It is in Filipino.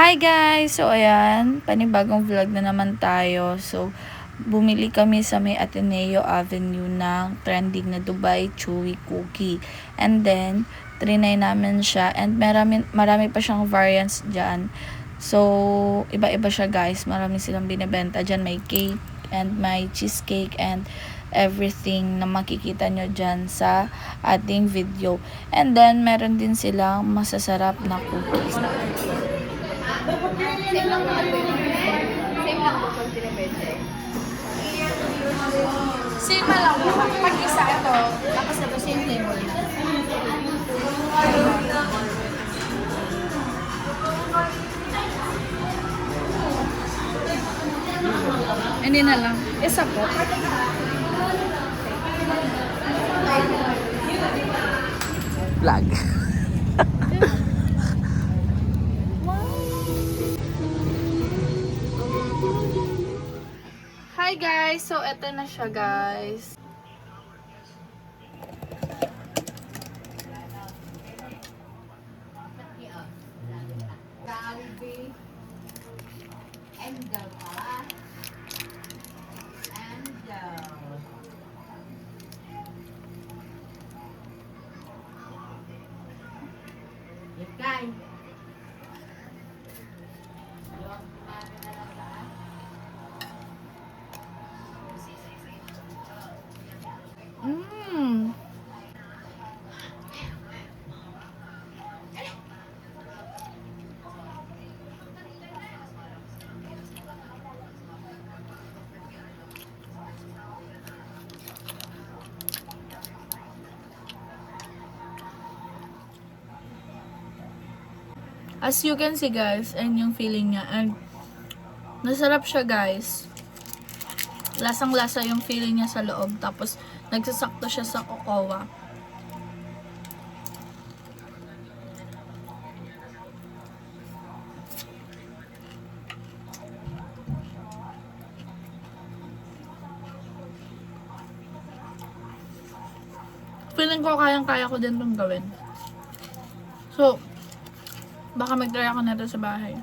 Hi guys! So ayan, panibagong vlog na naman tayo. So, bumili kami sa may Ateneo Avenue ng trending na Dubai Chewy Cookie. And then, trinay namin siya and marami pa siyang variants dyan. So, iba-iba siya guys. Marami silang binibenta dyan. May cake and may cheesecake and everything na makikita nyo dyan sa ating video. And then, meron din silang masasarap na cookies. Same lang naman po yung same lang po pag pinipwede. Same na lang po. Pag isa ito, tapos ito same flavor. Hindi na lang. Isa po. Vlog. Hi guys! So, eto na siya guys. Mmm! As you can see guys, and yung feeling niya, and nasarap siya guys. Lasang-lasa yung feeling niya sa loob, tapos nagsasakto siya sa cocoa. Feeling ko kayang-kaya ko din itong gawin. So, baka mag-try ako nito sa bahay.